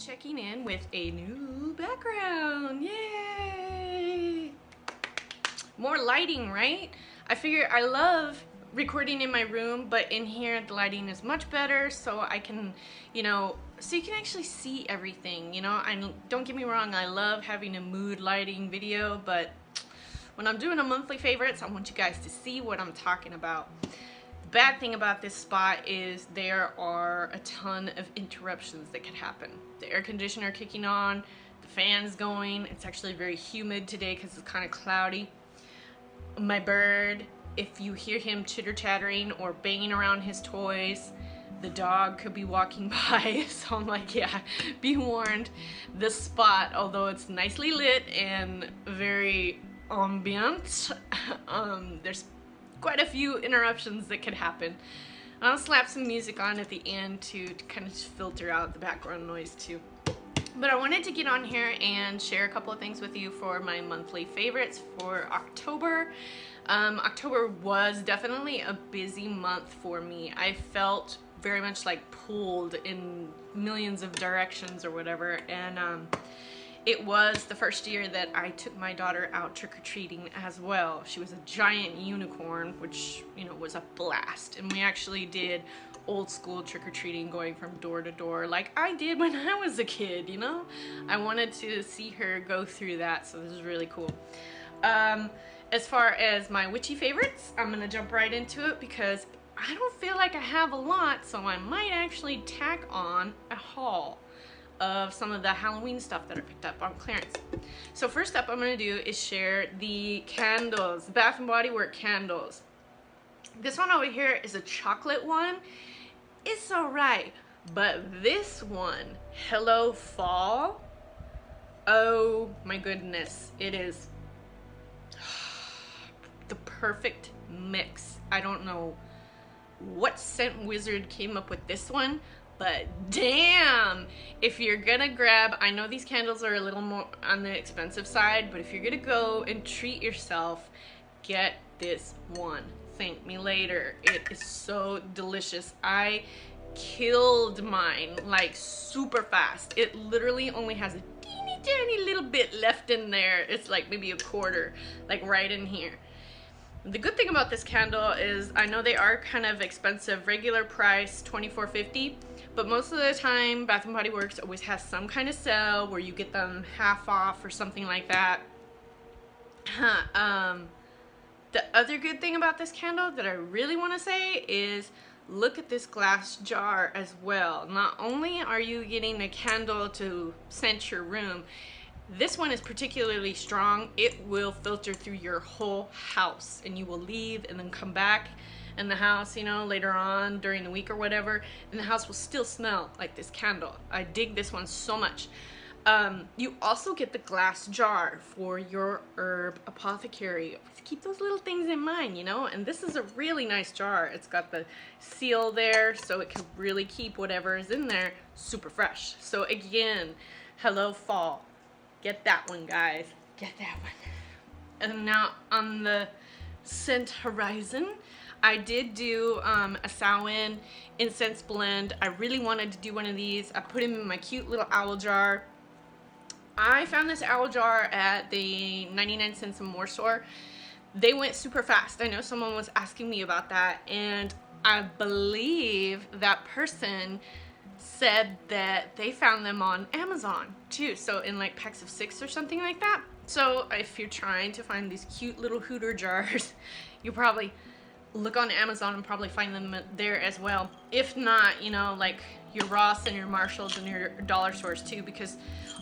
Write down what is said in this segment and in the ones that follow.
checking in with a new background. Yay! More lighting, right? I figure I love recording in my room, but in here the lighting is much better, so I can, so you can actually see everything, don't get me wrong, I love having a mood lighting video, but when I'm doing a monthly favorites, I want you guys to see what I'm talking about. The bad thing about this spot is there are a ton of interruptions that could happen. The air conditioner kicking on, the fan's going, it's actually very humid today because it's kind of cloudy. My bird, if you hear him chitter-chattering or banging around his toys, the dog could be walking by. So I'm like, yeah, be warned. This spot, although it's nicely lit and very ambient, there's quite a few interruptions that could happen. I'll slap some music on at the end to kind of filter out the background noise too. But I wanted to get on here and share a couple of things with you for my monthly favorites for October. October was definitely a busy month for me. I felt very much like pulled in millions of directions or whatever, and it was the first year that I took my daughter out trick-or-treating as well. She was a giant unicorn, which, was a blast. And we actually did old school trick-or-treating, going from door to door like I did when I was a kid, I wanted to see her go through that, so this is really cool. As far as my witchy favorites, I'm gonna jump right into it because I don't feel like I have a lot, so I might actually tack on a haul of some of the Halloween stuff that I picked up on clearance. So first up I'm gonna do is share the candles, Bath & Body Works candles. This one over here is a chocolate one. It's alright, but this one, Hello Fall, oh my goodness, it is the perfect mix. I don't know what scent wizard came up with this one, but damn, if you're gonna grab, I know these candles are a little more on the expensive side, but if you're gonna go and treat yourself, get this one. Thank me later. It is so delicious. I killed mine like super fast. It literally only has a teeny tiny little bit left in there. It's like maybe a quarter, like right in here. The good thing about this candle is I know they are kind of expensive. Regular price $24.50, but most of the time Bath & Body Works always has some kind of sale where you get them half off or something like that. The other good thing about this candle that I really want to say is look at this glass jar as well. Not only are you getting a candle to scent your room, this one is particularly strong. It will filter through your whole house, and you will leave and then come back in the house, later on during the week or whatever, and the house will still smell like this candle. I dig this one so much. You also get the glass jar for your herb apothecary. Keep those little things in mind, and this is a really nice jar. It's got the seal there, so it can really keep whatever is in there super fresh. So again, Hello Fall. Get that one, guys. Get that one. And now on the scent horizon, I did do a SAMHAIN incense blend. I really wanted to do one of these. I put them in my cute little owl jar. I found this owl jar at the 99 cents and more store. They went super fast. I know someone was asking me about that, and I believe that person said that they found them on Amazon too, so in like packs of 6 or something like that. So if you're trying to find these cute little hooter jars, you probably look on Amazon and probably find them there as well. If not, like your Ross and your Marshalls and your dollar stores too, because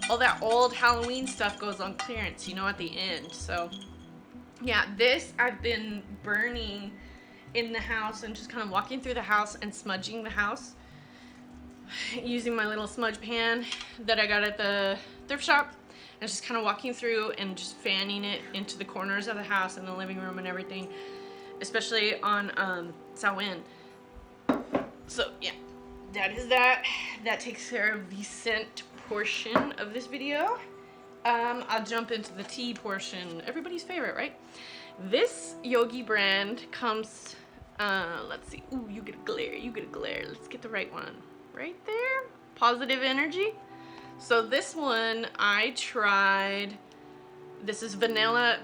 all that old Halloween stuff goes on clearance, at the end. So yeah, this I've been burning in the house and just kind of walking through the house and smudging the house using my little smudge pan that I got at the thrift shop, and just kind of walking through and just fanning it into the corners of the house and the living room and everything, especially on SAMHAIN. So yeah, that is that. That takes care of the scent portion of this video. I'll jump into the tea portion. Everybody's favorite, right? This Yogi brand comes, let's see. Ooh, you get a glare. Let's get the right one. Right there. Positive energy. So this one I tried. This is vanilla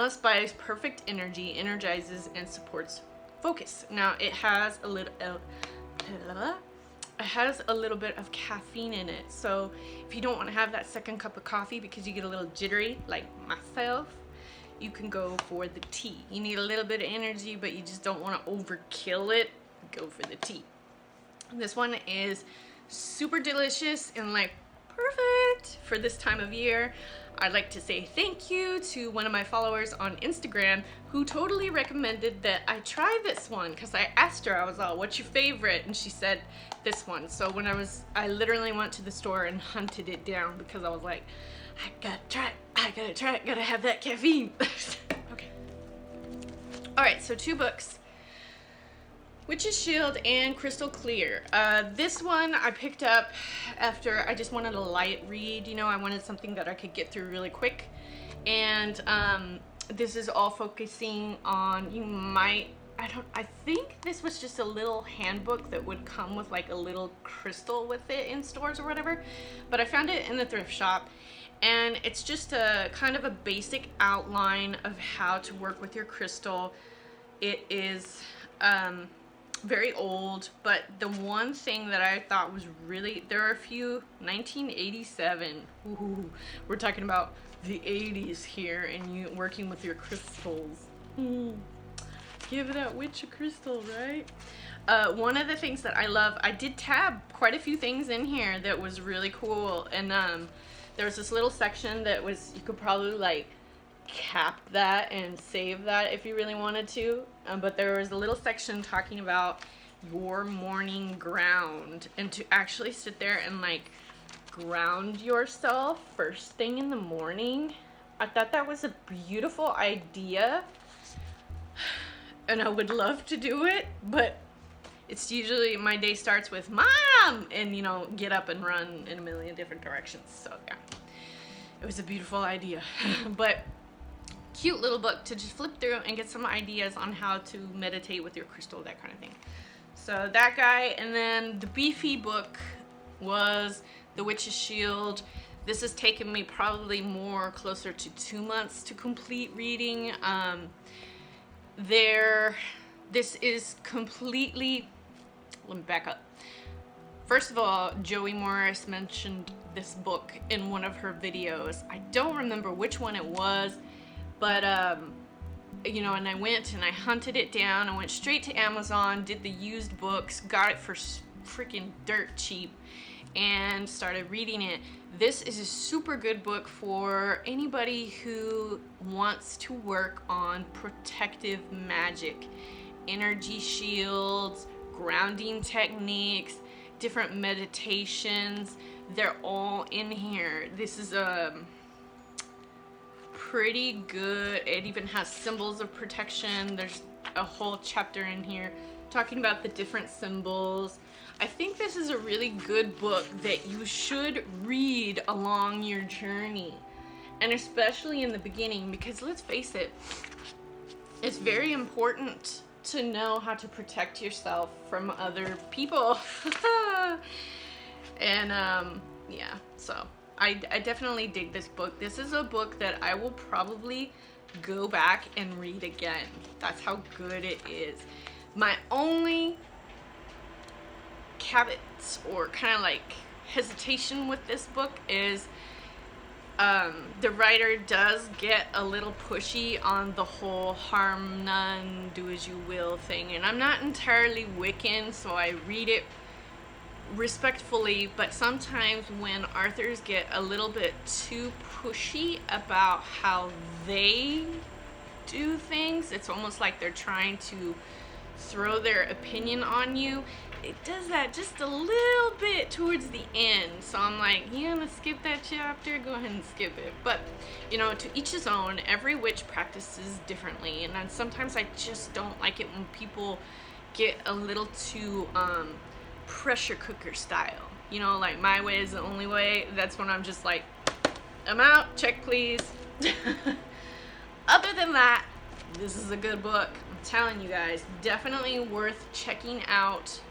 spice, perfect energy, energizes and supports focus. Now it has a little bit of caffeine in it, so if you don't want to have that second cup of coffee because you get a little jittery like myself, you can go for the tea. You need a little bit of energy, but you just don't want to overkill it. Go for the tea. This one is super delicious and like perfect for this time of year. I'd like to say thank you to one of my followers on Instagram who totally recommended that I try this one, because I asked her, I was all, what's your favorite? And she said this one. So when I literally went to the store and hunted it down because I was like, I gotta try it, gotta have that caffeine. Okay. All right, so 2 books. Witch's Shield and Crystal Clear. This one I picked up after I just wanted a light read. You know, I wanted something that I could get through really quick. And this is all focusing on, I think this was just a little handbook that would come with like a little crystal with it in stores or whatever. But I found it in the thrift shop. And it's just a kind of a basic outline of how to work with your crystal. It is very old, but the one thing that I thought was really, there are a few, 1987, ooh, we're talking about the 80s here, and you working with your crystals. Give that witch a crystal, right? One of the things that I love, I did tab quite a few things in here that was really cool, and there was this little section that was, you could probably like cap that and save that if you really wanted to, but there was a little section talking about your morning ground, and to actually sit there and like ground yourself first thing in the morning. I thought that was a beautiful idea, and I would love to do it, but it's usually my day starts with mom and, you know, get up and run in a million different directions. So yeah, it was a beautiful idea. But cute little book to just flip through and get some ideas on how to meditate with your crystal, that kind of thing. So that guy, and then the beefy book was The Witch's Shield. This has taken me probably more closer to 2 months to complete reading. This is completely, let me back up. First of all, Joey Morris mentioned this book in one of her videos. I don't remember which one it was, but you know, and I went and I hunted it down. I went straight to Amazon, did the used books, got it for freaking dirt cheap, and started reading it. This is a super good book for anybody who wants to work on protective magic, energy shields, grounding techniques, different meditations. They're all in here. This is pretty good. It even has symbols of protection. There's a whole chapter in here talking about the different symbols. I think this is a really good book that you should read along your journey, and especially in the beginning, because let's face it, it's very important to know how to protect yourself from other people. And yeah, so I definitely dig this book. This is a book that I will probably go back and read again. That's how good it is. My only caveats or kind of like hesitation with this book is the writer does get a little pushy on the whole harm none, do as you will thing. And I'm not entirely Wiccan, so I read it respectfully, but sometimes when authors get a little bit too pushy about how they do things, it's almost like they're trying to throw their opinion on you. It does that just a little bit towards the end, so I'm like, you wanna skip that chapter? Go ahead and skip it. But you know, to each his own. Every witch practices differently, and then sometimes I just don't like it when people get a little too pressure cooker style, you know, like my way is the only way. That's when I'm just like, I'm out, check please. Other than that, this is a good book. I'm telling you guys, definitely worth checking out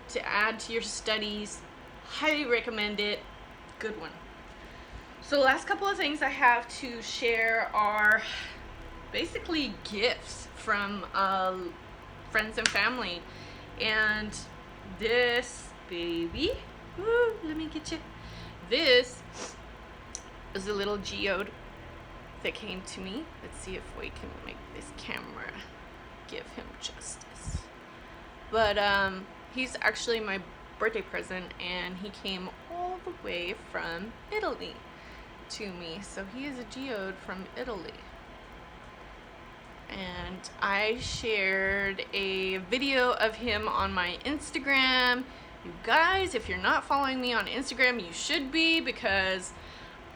to add to your studies. Highly recommend it. good one. So the last couple of things I have to share are basically gifts from friends and family. And this baby, woo, let me get you. This is a little geode that came to me. Let's see if we can make this camera give him justice. But he's actually my birthday present, and he came all the way from Italy to me. So he is a geode from Italy. And I shared a video of him on my Instagram. You guys, if you're not following me on Instagram, you should be, because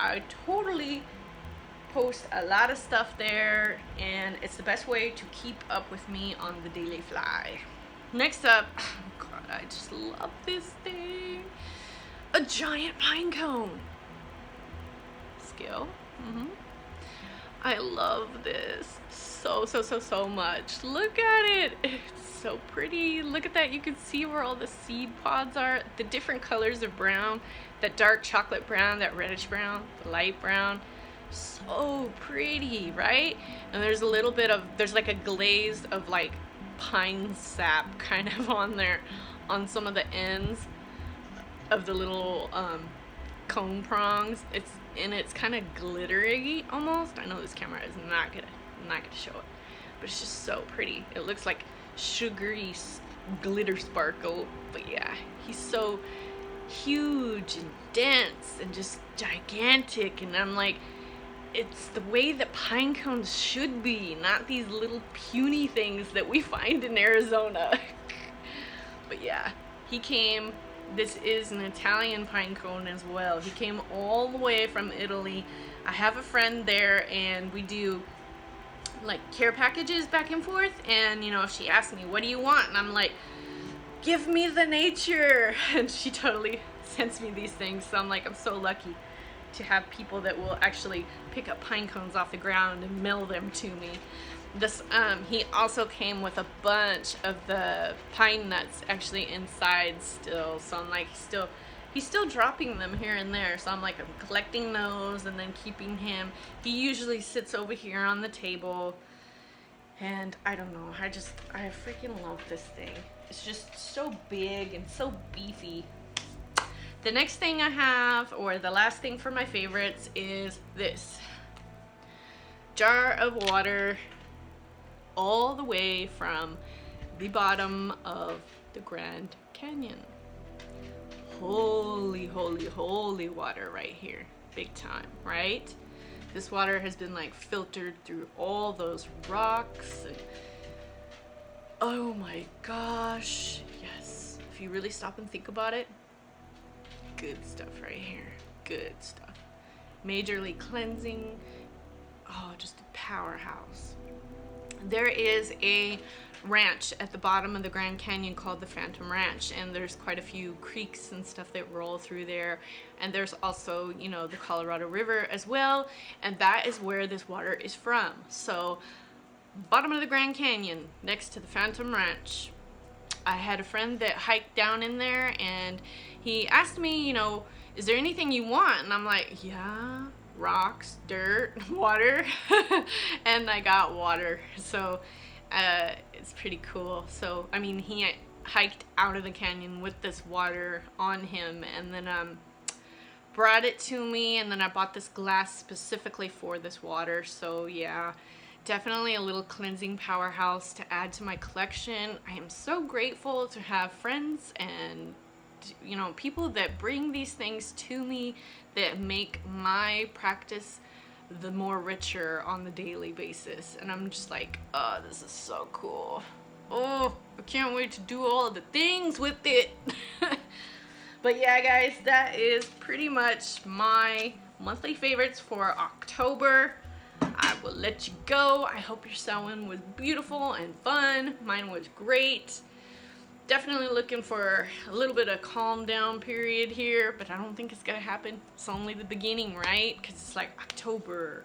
I totally post a lot of stuff there, and it's the best way to keep up with me on the daily fly. Next up, oh God, I just love this thing. A giant pine cone. Skill. I love this so much. Look at it. It's so pretty. Look at that. You can see where all the seed pods are. The different colors of brown. That dark chocolate brown, that reddish brown, the light brown. So pretty, right? And there's a little bit of, there's like a glaze of like pine sap kind of on there, on some of the ends of the little cone prongs. It's kind of glittery almost. I know this camera is not gonna show it, but it's just so pretty. It looks like sugary glitter sparkle. But yeah, he's so huge and dense and just gigantic, and I'm like, it's the way that pine cones should be, not these little puny things that we find in Arizona. But yeah, he came. This is an Italian pine cone as well. He came all the way from Italy. I have a friend there, and we do like care packages back and forth, and you know, if she asks me, what do you want? And I'm like, give me the nature. And she totally sends me these things. So I'm like, I'm so lucky to have people that will actually pick up pine cones off the ground and mail them to me. This he also came with a bunch of the pine nuts actually inside still. So I'm like, he's still dropping them here and there. So I'm like, I'm collecting those and then keeping him. He usually sits over here on the table. And I don't know, I freaking love this thing. It's just so big and so beefy. The next thing I have, or the last thing for my favorites, is this jar of water, all the way from the bottom of the Grand Canyon. Holy, holy, holy water right here. Big time, right? This water has been like filtered through all those rocks. And oh my gosh. Yes. If you really stop and think about it, good stuff right here. Good stuff. Majorly cleansing. Oh, just a powerhouse. There is a ranch at the bottom of the Grand Canyon called the Phantom Ranch, and there's quite a few creeks and stuff that roll through there, and there's also, you know, the Colorado River as well, and that is where this water is from. So bottom of the Grand Canyon next to the Phantom Ranch. I had a friend that hiked down in there, and he asked me, you know, is there anything you want? And I'm like, yeah, rocks, dirt, water. And I got water. So it's pretty cool. So I mean, he hiked out of the canyon with this water on him, and then brought it to me, and then I bought this glass specifically for this water. So yeah, definitely a little cleansing powerhouse to add to my collection. I am so grateful to have friends and, you know, people that bring these things to me that make my practice the more richer on the daily basis. And I'm just like, oh, this is so cool. Oh, I can't wait to do all the things with it. But yeah, guys, that is pretty much my monthly favorites for October. I will let you go. I hope your sewing was beautiful and fun. Mine was great. Definitely looking for a little bit of calm down period here, but I don't think it's gonna happen. It's only the beginning, right? Because it's like October,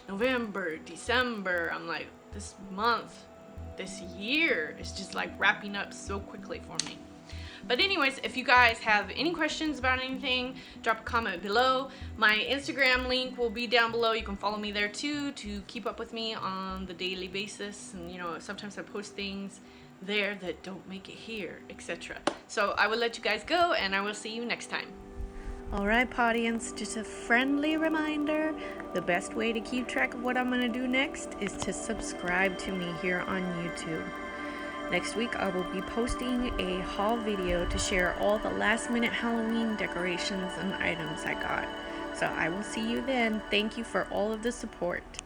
November, December. I'm like, this month, this year is just like wrapping up so quickly for me. But anyways, if you guys have any questions about anything, drop a comment below. My Instagram link will be down below. You can follow me there too to keep up with me on the daily basis. And you know, sometimes I post things there that don't make it here, etc. So I will let you guys go, and I will see you next time. Alright, Podians, just a friendly reminder, the best way to keep track of what I'm going to do next is to subscribe to me here on YouTube. Next week I will be posting a haul video to share all the last minute Halloween decorations and items I got. So I will see you then. Thank you for all of the support.